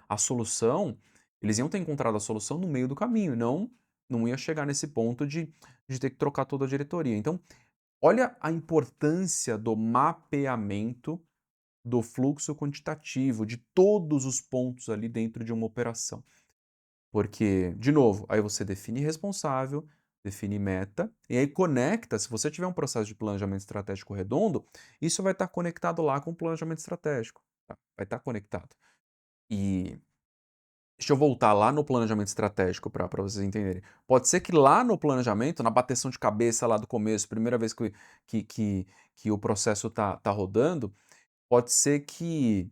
a solução, eles iam ter encontrado a solução no meio do caminho, não ia chegar nesse ponto de ter que trocar toda a diretoria. Então, olha a importância do mapeamento do fluxo quantitativo, de todos os pontos ali dentro de uma operação. Porque, de novo, aí você define responsável, define meta, e aí conecta, se você tiver um processo de planejamento estratégico redondo, isso vai estar conectado lá com o planejamento estratégico, tá? Vai estar conectado. E deixa eu voltar lá no planejamento estratégico para vocês entenderem. Pode ser que lá no planejamento, na bateção de cabeça lá do começo, primeira vez que, que, que o processo tá rodando, pode ser que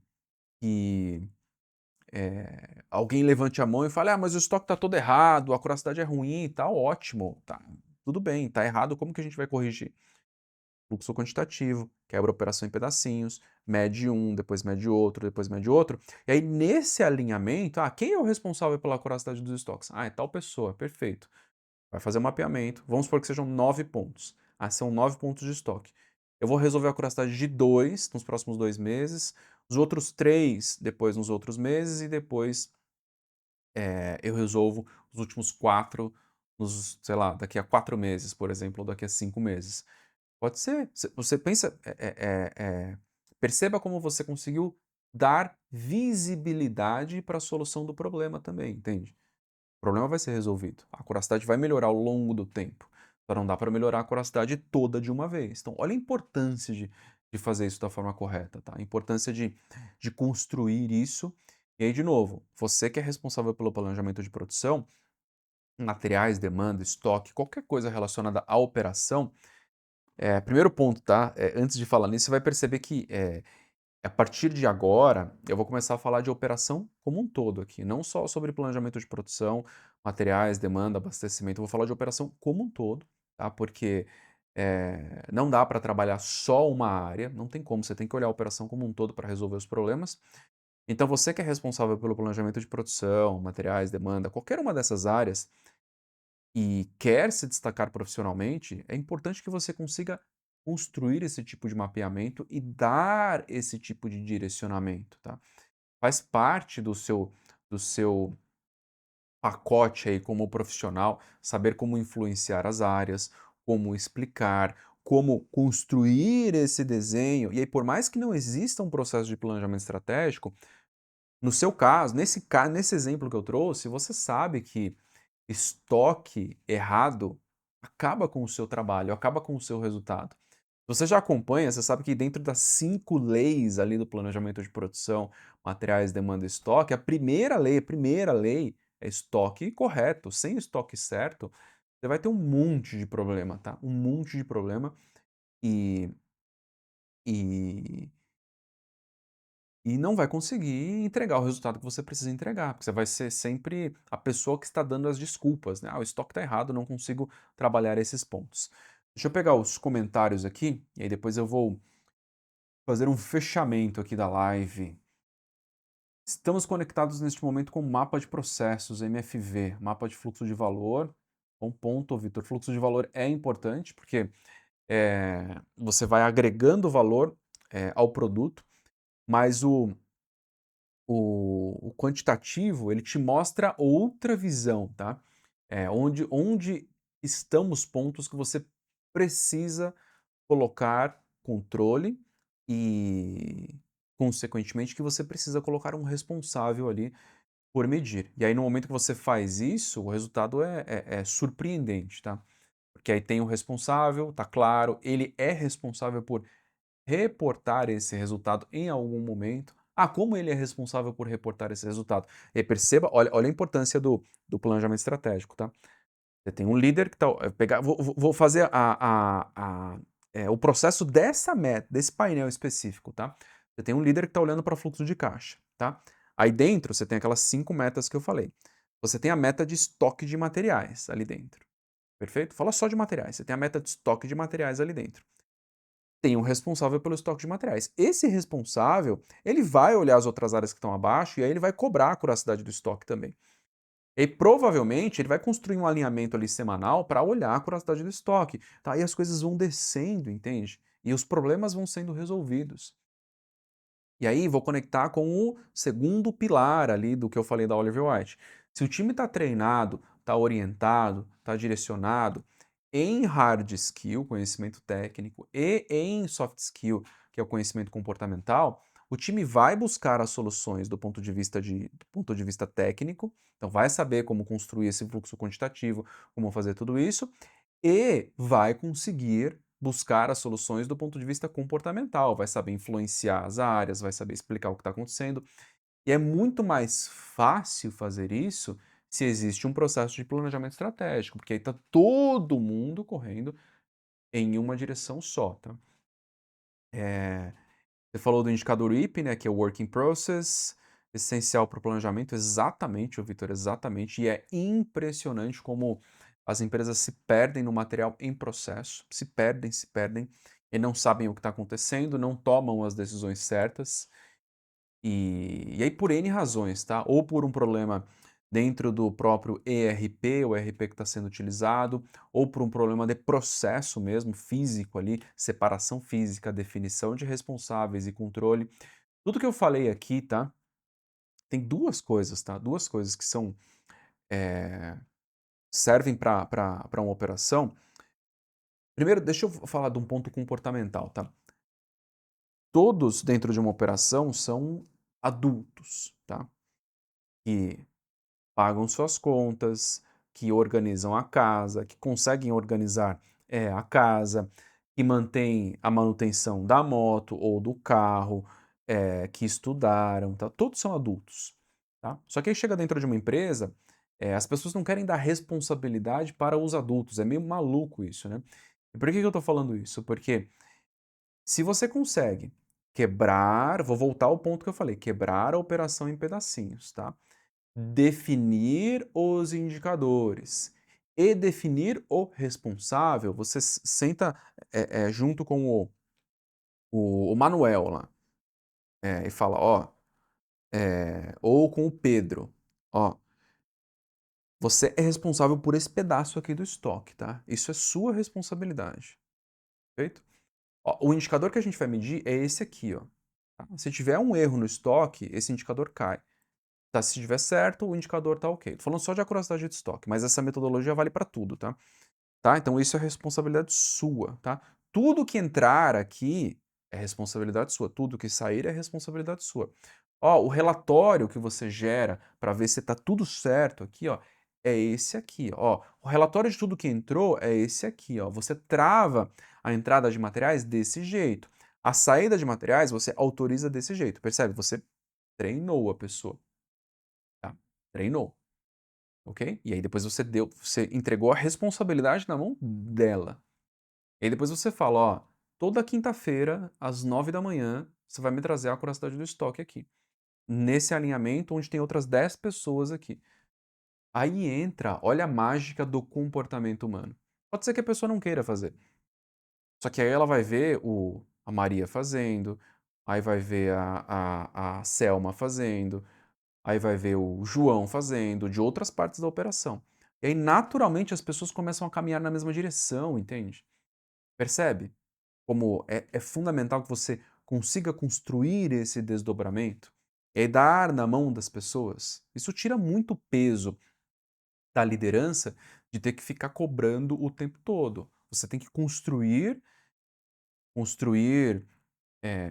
alguém levante a mão e fale: ah, mas o estoque está todo errado, a curiosidade é ruim, tá ótimo, tá tudo bem, tá errado, como que a gente vai corrigir? Fluxo quantitativo, quebra a operação em pedacinhos, mede um, depois mede outro, depois mede outro. E aí, nesse alinhamento, quem é o responsável pela curiosidade dos estoques? É tal pessoa, perfeito. Vai fazer o mapeamento, vamos supor que sejam 9 pontos. São 9 pontos de estoque. Eu vou resolver a curiosidade de 2 nos próximos 2 meses, os outros 3 depois nos outros meses e depois eu resolvo os últimos 4 nos, sei lá, daqui a 4 meses, por exemplo, ou daqui a 5 meses. Pode ser. Você pensa, perceba como você conseguiu dar visibilidade para a solução do problema também, entende? O problema vai ser resolvido. A curacidade vai melhorar ao longo do tempo. Só não dá para melhorar a curacidade toda de uma vez. Então, olha a importância de fazer isso da forma correta, tá? A importância de construir isso. E aí, de novo, você que é responsável pelo planejamento de produção, materiais, demanda, estoque, qualquer coisa relacionada à operação, primeiro ponto, tá? Antes de falar nisso, você vai perceber que a partir de agora eu vou começar a falar de operação como um todo aqui, não só sobre planejamento de produção, materiais, demanda, abastecimento, eu vou falar de operação como um todo, tá? Porque não dá para trabalhar só uma área, não tem como, você tem que olhar a operação como um todo para resolver os problemas. Então você que é responsável pelo planejamento de produção, materiais, demanda, qualquer uma dessas áreas, e quer se destacar profissionalmente, é importante que você consiga construir esse tipo de mapeamento e dar esse tipo de direcionamento, tá? Faz parte do seu pacote aí como profissional, saber como influenciar as áreas, como explicar, como construir esse desenho. E aí, por mais que não exista um processo de planejamento estratégico, no seu caso, nesse exemplo que eu trouxe, você sabe que estoque errado acaba com o seu trabalho, acaba com o seu resultado. Você já acompanha, você sabe que dentro das 5 leis ali do planejamento de produção, materiais, demanda e estoque, a primeira lei é estoque correto. Sem estoque certo, você vai ter um monte de problema, tá? Um monte de problema e e e não vai conseguir entregar o resultado que você precisa entregar, porque você vai ser sempre a pessoa que está dando as desculpas, né: "Ah, o estoque está errado, não consigo trabalhar esses pontos". Deixa eu pegar os comentários aqui, e aí depois eu vou fazer um fechamento aqui da live. Estamos conectados neste momento com mapa de processos, MFV, mapa de fluxo de valor. Bom ponto, Vitor. Fluxo de valor é importante porque você vai agregando valor ao produto, mas o quantitativo ele te mostra outra visão, tá? Onde estão os pontos que você precisa colocar controle e, consequentemente, que você precisa colocar um responsável ali por medir. E aí, no momento que você faz isso, o resultado é surpreendente, tá? Porque aí tem o responsável, tá claro, ele é responsável por reportar esse resultado em algum momento. Ah, como ele é responsável por reportar esse resultado? E perceba, olha a importância do planejamento estratégico, tá? Você tem um líder que tá, vou fazer o processo dessa meta, desse painel específico, tá? Você tem um líder que está olhando para fluxo de caixa, tá? Aí dentro você tem aquelas 5 metas que eu falei. Você tem a meta de estoque de materiais ali dentro, perfeito? Fala só de materiais, você tem a meta de estoque de materiais ali dentro. Tem um responsável pelo estoque de materiais. Esse responsável, ele vai olhar as outras áreas que estão abaixo e aí ele vai cobrar a acuracidade do estoque também. E provavelmente ele vai construir um alinhamento ali semanal para olhar a curiosidade do estoque, tá? E as coisas vão descendo, entende? E os problemas vão sendo resolvidos. E aí vou conectar com o segundo pilar ali do que eu falei da Oliver White. Se o time está treinado, está orientado, está direcionado em hard skill, conhecimento técnico, e em soft skill, que é o conhecimento comportamental, o time vai buscar as soluções do ponto de vista técnico, então vai saber como construir esse fluxo quantitativo, como fazer tudo isso, e vai conseguir buscar as soluções do ponto de vista comportamental, vai saber influenciar as áreas, vai saber explicar o que está acontecendo. E é muito mais fácil fazer isso se existe um processo de planejamento estratégico, porque aí está todo mundo correndo em uma direção só, tá? Você falou do indicador WIP, né, que é o Work in Process, essencial para o planejamento, exatamente, o Vitor, exatamente, e é impressionante como as empresas se perdem no material em processo, se perdem, e não sabem o que está acontecendo, não tomam as decisões certas, e aí por N razões, tá? Ou por um problema dentro do próprio ERP, o ERP que está sendo utilizado, ou por um problema de processo mesmo, físico ali, separação física, definição de responsáveis e controle. Tudo que eu falei aqui, tá? Tem duas coisas, tá? Duas coisas que são servem para uma operação. Primeiro, deixa eu falar de um ponto comportamental, tá? Todos dentro de uma operação são adultos, tá? Que pagam suas contas, que organizam a casa, que conseguem organizar a casa, que mantêm a manutenção da moto ou do carro, que estudaram, tá? Todos são adultos, tá? Só que aí chega dentro de uma empresa, as pessoas não querem dar responsabilidade para os adultos, é meio maluco isso, né? E por que eu tô falando isso? Porque se você consegue quebrar, vou voltar ao ponto que eu falei, quebrar a operação em pedacinhos, tá? Definir os indicadores e definir o responsável, você senta junto com o Manuel lá, e fala, ó, ou com o Pedro, ó, você é responsável por esse pedaço aqui do estoque, tá? Isso é sua responsabilidade, perfeito? Ó, o indicador que a gente vai medir é esse aqui, ó. Tá? Se tiver um erro no estoque, esse indicador cai. Tá, se estiver certo, o indicador tá ok. Tô falando só de acuracidade de estoque, mas essa metodologia vale para tudo, tá? Tá? Então isso é responsabilidade sua, tá? Tudo que entrar aqui é responsabilidade sua, tudo que sair é responsabilidade sua. Ó, o relatório que você gera para ver se tá tudo certo aqui, ó, é esse aqui, ó. O relatório de tudo que entrou é esse aqui, ó. Você trava a entrada de materiais desse jeito. A saída de materiais você autoriza desse jeito, percebe? Você treinou a pessoa, tá? Treinou. Ok? E aí depois você entregou a responsabilidade na mão dela. E aí depois você fala, ó, toda quinta-feira, às 9 da manhã, você vai me trazer a curiosidade do estoque aqui. Nesse alinhamento onde tem outras 10 pessoas aqui. Aí entra, olha a mágica do comportamento humano. Pode ser que a pessoa não queira fazer. Só que aí ela vai ver a Maria fazendo, aí vai ver a Selma fazendo, aí vai ver o João fazendo, de outras partes da operação. E aí, naturalmente, as pessoas começam a caminhar na mesma direção, entende? Percebe? Como é fundamental que você consiga construir esse desdobramento e dar na mão das pessoas. Isso tira muito peso da liderança de ter que ficar cobrando o tempo todo. Você tem que construir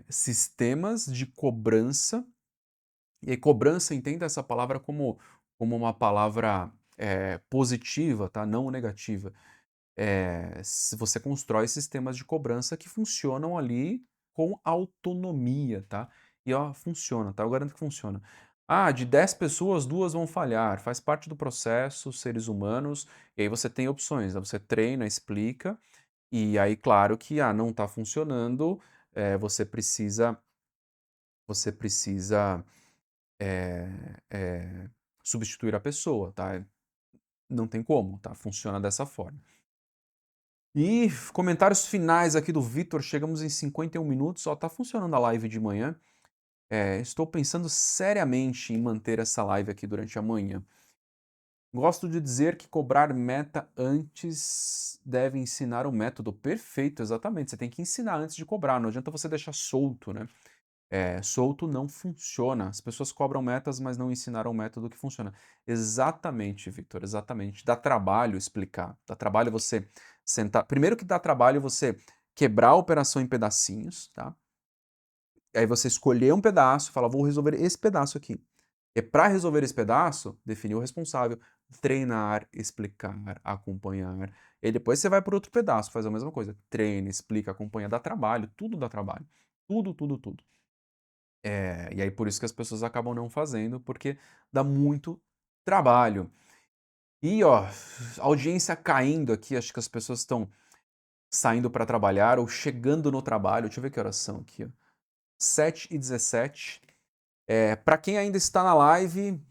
sistemas de cobrança. E aí, cobrança, entenda essa palavra como uma palavra positiva, tá? Não negativa. Se você constrói sistemas de cobrança que funcionam ali com autonomia, tá? E ó, funciona, tá? Eu garanto que funciona. Ah, de 10 pessoas, 2 vão falhar. Faz parte do processo, seres humanos. E aí você tem opções, né? Você treina, explica. E aí, claro que, não está funcionando, você precisa eh eh, substituir a pessoa, tá? Não tem como, tá? Funciona dessa forma. E comentários finais aqui do Vitor, chegamos em 51 minutos, ó, tá funcionando a live de manhã. Estou pensando seriamente em manter essa live aqui durante a manhã. Gosto de dizer que cobrar meta antes deve ensinar o método. Perfeito, exatamente. Você tem que ensinar antes de cobrar, não adianta você deixar solto, né? Solto não funciona. As pessoas cobram metas, mas não ensinaram o método que funciona. Exatamente, Victor, exatamente. Dá trabalho explicar. Dá trabalho você sentar. Primeiro que dá trabalho você quebrar a operação em pedacinhos, tá? Aí você escolher um pedaço, falar, vou resolver esse pedaço aqui. E para resolver esse pedaço, definir o responsável, treinar, explicar, acompanhar. E depois você vai para outro pedaço, faz a mesma coisa. Treina, explica, acompanha, dá trabalho, tudo dá trabalho. Tudo, tudo, tudo. E aí por isso que as pessoas acabam não fazendo, porque dá muito trabalho. E ó, audiência caindo aqui, acho que as pessoas estão saindo para trabalhar ou chegando no trabalho. Deixa eu ver que horas são aqui, ó. 7h17. Para quem ainda está na live,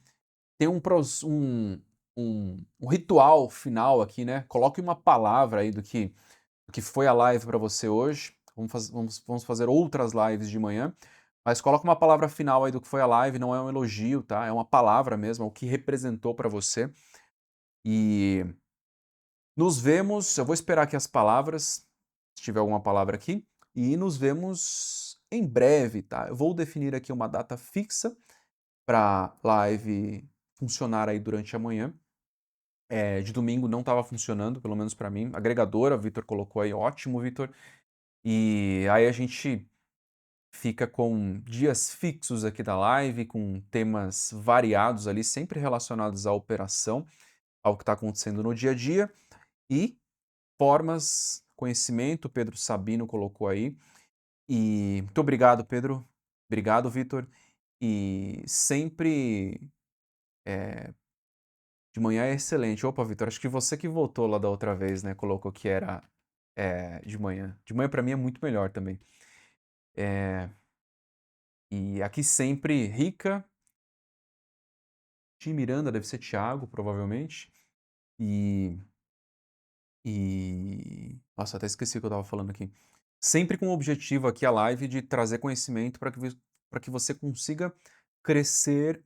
tem um ritual final aqui, né? Coloque uma palavra aí do que foi a live para você hoje. Vamos fazer outras lives de manhã. Mas coloca uma palavra final aí do que foi a live, não é um elogio, tá? É uma palavra mesmo, é o que representou para você. E nos vemos, eu vou esperar aqui as palavras, se tiver alguma palavra aqui, e nos vemos em breve, tá? Eu vou definir aqui uma data fixa para live funcionar aí durante a manhã. De domingo não estava funcionando, pelo menos para mim. Agregadora, o Vitor colocou aí, ótimo, Vitor. E aí a gente fica com dias fixos aqui da live, com temas variados ali, sempre relacionados à operação, ao que está acontecendo no dia a dia, e formas, conhecimento, Pedro Sabino colocou aí. E muito obrigado, Pedro. Obrigado, Vitor. E sempre de manhã é excelente. Opa, Vitor, acho que você que voltou lá da outra vez, né? Colocou que era de manhã. De manhã para mim é muito melhor também. E aqui sempre Rica, Tim Miranda, deve ser Thiago, provavelmente. E. Nossa, até esqueci o que eu estava falando aqui. Sempre com o objetivo aqui, a live, de trazer conhecimento para que você consiga crescer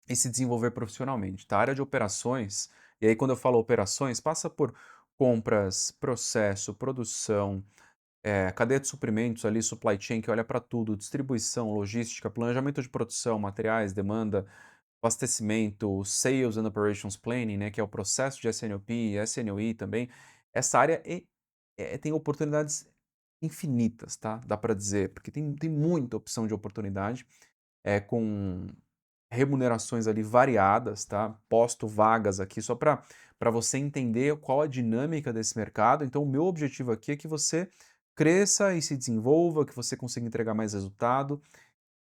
e se desenvolver profissionalmente. Tá? A área de operações, e aí quando eu falo operações, passa por compras, processo, produção, cadeia de suprimentos ali, supply chain, que olha para tudo, distribuição, logística, planejamento de produção, materiais, demanda, abastecimento, Sales and Operations Planning, né, que é o processo de SNOP, SNOE também, essa área tem oportunidades infinitas, tá, dá para dizer, porque tem muita opção de oportunidade, com remunerações ali variadas, tá, posto vagas aqui só para você entender qual a dinâmica desse mercado. Então o meu objetivo aqui é que você cresça e se desenvolva, que você consiga entregar mais resultado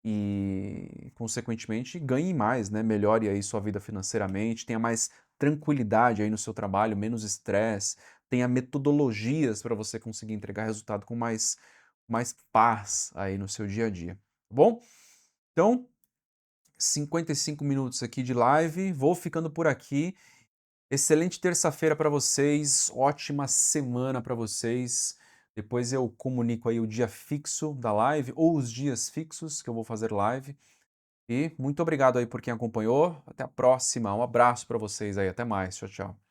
e, consequentemente, ganhe mais, né, melhore aí sua vida financeiramente, tenha mais tranquilidade aí no seu trabalho, menos estresse, tenha metodologias para você conseguir entregar resultado com mais paz aí no seu dia a dia, tá bom? Então, 55 minutos aqui de live, vou ficando por aqui. Excelente terça-feira para vocês, ótima semana para vocês. Depois eu comunico aí o dia fixo da live ou os dias fixos que eu vou fazer live. E muito obrigado aí por quem acompanhou. Até a próxima. Um abraço para vocês aí. Até mais. Tchau, tchau.